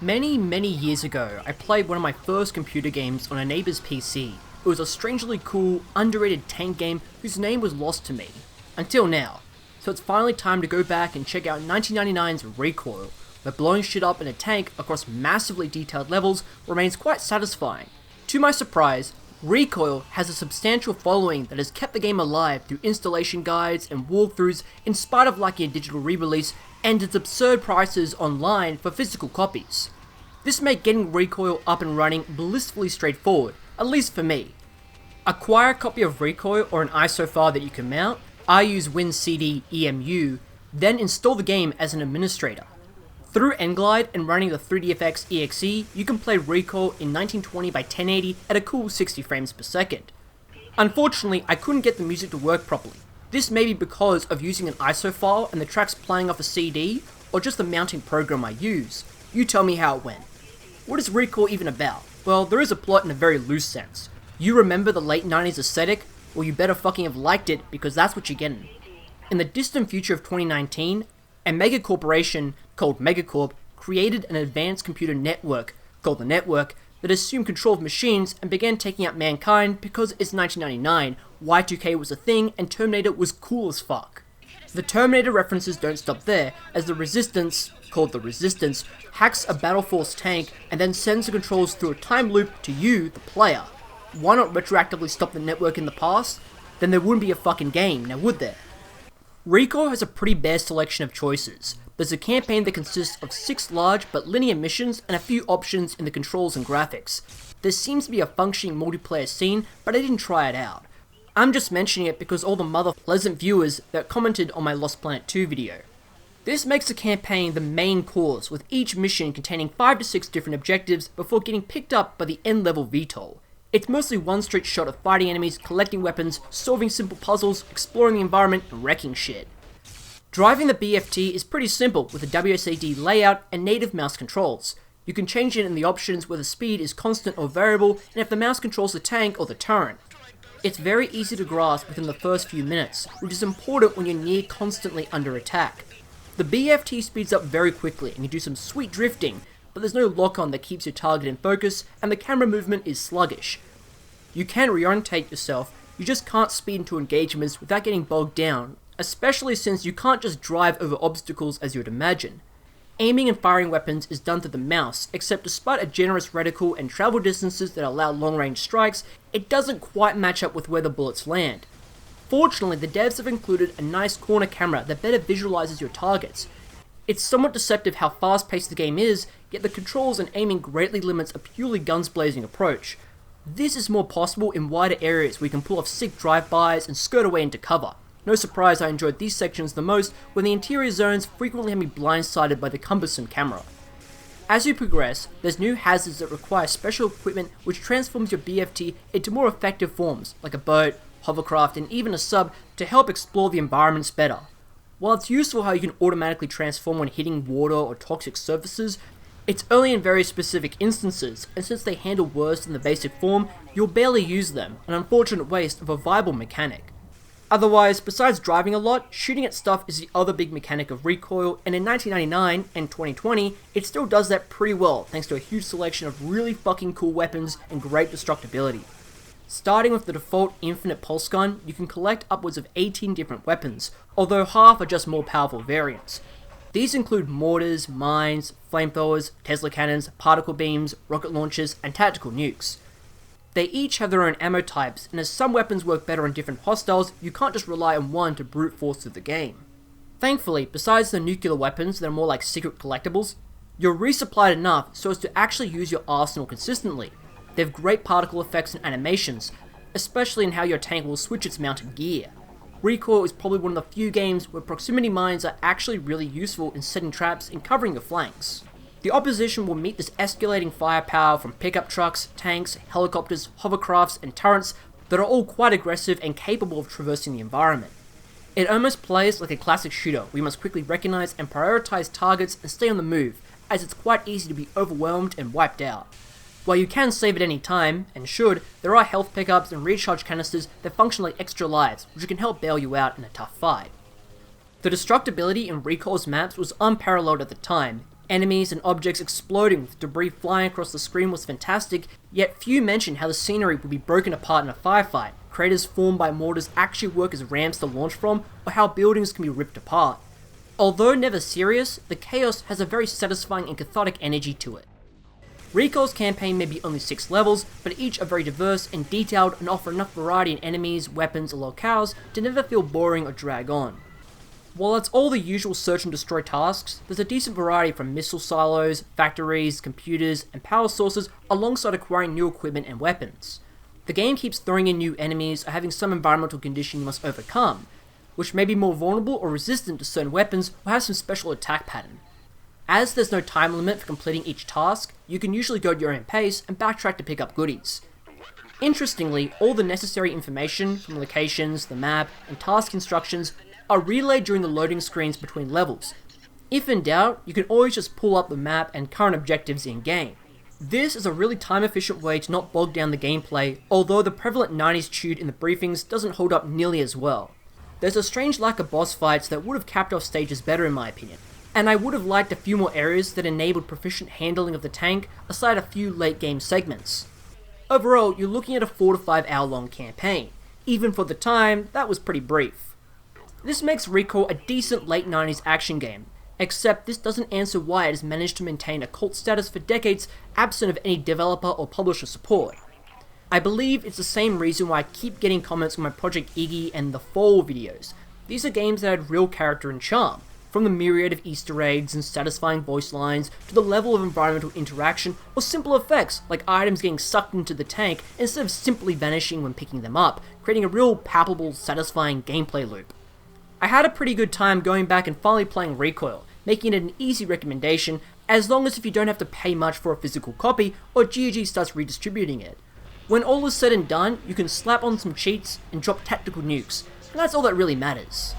Many years ago, I played one of my first computer games on a neighbor's PC. It was a strangely cool, underrated tank game whose name was lost to me. Until now. So it's finally time to go back and check out 1999's Recoil, where blowing shit up in a tank across massively detailed levels remains quite satisfying. To my surprise, Recoil has a substantial following that has kept the game alive through installation guides and walkthroughs in spite of lacking a digital re-release and its absurd prices online for physical copies. This made getting Recoil up and running blissfully straightforward, at least for me. Acquire a copy of Recoil or an ISO file that you can mount. I use WinCD-EMU, then install the game as an administrator. Through Nglide and running the 3DFX exe, you can play Recoil in 1920 by 1080 at a cool 60 frames per second. Unfortunately, I couldn't get the music to work properly. This may be because of using an ISO file and the tracks playing off a CD, or just the mounting program I use. You tell me how it went. What is Recoil even about? Well, there is a plot in a very loose sense. You remember the late 90s aesthetic? Well, you better fucking have liked it, because that's what you're getting. In the distant future of 2019, a mega corporation called Megacorp created an advanced computer network called the Network that assumed control of machines and began taking out mankind because it's 1999, Y2K was a thing, and Terminator was cool as fuck. The Terminator references don't stop there, as the Resistance, called the Resistance, hacks a Battle Force tank and then sends the controls through a time loop to you, the player. Why not retroactively stop the network in the past? Then there wouldn't be a fucking game, now would there? Recoil has a pretty bare selection of choices. There's a campaign that consists of 6 large but linear missions and a few options in the controls and graphics. There seems to be a functioning multiplayer scene, but I didn't try it out. I'm just mentioning it because all the mother pleasant viewers that commented on my Lost Planet 2 video. This makes the campaign the main course, with each mission containing 5 to 6 different objectives before getting picked up by the end-level VTOL. It's mostly one straight shot of fighting enemies, collecting weapons, solving simple puzzles, exploring the environment, and wrecking shit. Driving the BFT is pretty simple with a WSAD layout and native mouse controls. You can change it in the options where the speed is constant or variable, and if the mouse controls the tank or the turret. It's very easy to grasp within the first few minutes, which is important when you're near constantly under attack. The BFT speeds up very quickly and you do some sweet drifting, but there's no lock-on that keeps your target in focus, and the camera movement is sluggish. You can reorientate yourself, you just can't speed into engagements without getting bogged down, especially since you can't just drive over obstacles as you would imagine. Aiming and firing weapons is done through the mouse, except despite a generous reticle and travel distances that allow long-range strikes, it doesn't quite match up with where the bullets land. Fortunately, the devs have included a nice corner camera that better visualizes your targets. It's somewhat deceptive how fast-paced the game is, yet the controls and aiming greatly limits a purely guns-blazing approach. This is more possible in wider areas where you can pull off sick drive-bys and skirt away into cover. No surprise I enjoyed these sections the most, when the interior zones frequently had me blindsided by the cumbersome camera. As you progress, there's new hazards that require special equipment which transforms your BFT into more effective forms, like a boat, hovercraft, and even a sub to help explore the environments better. While it's useful how you can automatically transform when hitting water or toxic surfaces, it's only in very specific instances, and since they handle worse than the basic form, you'll barely use them, an unfortunate waste of a viable mechanic. Otherwise, besides driving a lot, shooting at stuff is the other big mechanic of Recoil, and in 1999 and 2020, it still does that pretty well thanks to a huge selection of really fucking cool weapons and great destructibility. Starting with the default infinite pulse gun, you can collect upwards of 18 different weapons, although half are just more powerful variants. These include mortars, mines, flamethrowers, Tesla cannons, particle beams, rocket launchers, and tactical nukes. They each have their own ammo types, and as some weapons work better on different hostiles, you can't just rely on one to brute force through the game. Thankfully, besides the nuclear weapons that are more like secret collectibles, you're resupplied enough so as to actually use your arsenal consistently. They have great particle effects and animations, especially in how your tank will switch its mounted gear. Recoil is probably one of the few games where proximity mines are actually really useful in setting traps and covering your flanks. The opposition will meet this escalating firepower from pickup trucks, tanks, helicopters, hovercrafts, and turrets that are all quite aggressive and capable of traversing the environment. It almost plays like a classic shooter where you must quickly recognize and prioritize targets and stay on the move, as it's quite easy to be overwhelmed and wiped out. While you can save at any time, and should, there are health pickups and recharge canisters that function like extra lives, which can help bail you out in a tough fight. The destructibility in Recoil's maps was unparalleled at the time. Enemies and objects exploding with debris flying across the screen was fantastic, yet few mention how the scenery would be broken apart in a firefight, craters formed by mortars actually work as ramps to launch from, or how buildings can be ripped apart. Although never serious, the chaos has a very satisfying and cathartic energy to it. Recoil's campaign may be only 6 levels, but each are very diverse and detailed and offer enough variety in enemies, weapons, or locales to never feel boring or drag on. While it's all the usual search and destroy tasks, there's a decent variety from missile silos, factories, computers, and power sources alongside acquiring new equipment and weapons. The game keeps throwing in new enemies or having some environmental condition you must overcome, which may be more vulnerable or resistant to certain weapons or have some special attack pattern. As there's no time limit for completing each task, you can usually go at your own pace and backtrack to pick up goodies. Interestingly, all the necessary information from locations, the map, and task instructions are relayed during the loading screens between levels. If in doubt, you can always just pull up the map and current objectives in-game. This is a really time-efficient way to not bog down the gameplay, although the prevalent 90s chewed in the briefings doesn't hold up nearly as well. There's a strange lack of boss fights that would have capped off stages better in my opinion, and I would have liked a few more areas that enabled proficient handling of the tank aside a few late game segments. Overall, you're looking at a 4 to 5 hour long campaign. Even for the time, that was pretty brief. This makes Recoil a decent late 90s action game, except this doesn't answer why it has managed to maintain a cult status for decades absent of any developer or publisher support. I believe it's the same reason why I keep getting comments on my Project Iggy and The Fall videos. These are games that had real character and charm, from the myriad of Easter eggs and satisfying voice lines to the level of environmental interaction or simple effects like items getting sucked into the tank instead of simply vanishing when picking them up, creating a real palpable, satisfying gameplay loop. I had a pretty good time going back and finally playing Recoil, making it an easy recommendation as long as if you don't have to pay much for a physical copy or GOG starts redistributing it. When all is said and done, you can slap on some cheats and drop tactical nukes, and that's all that really matters.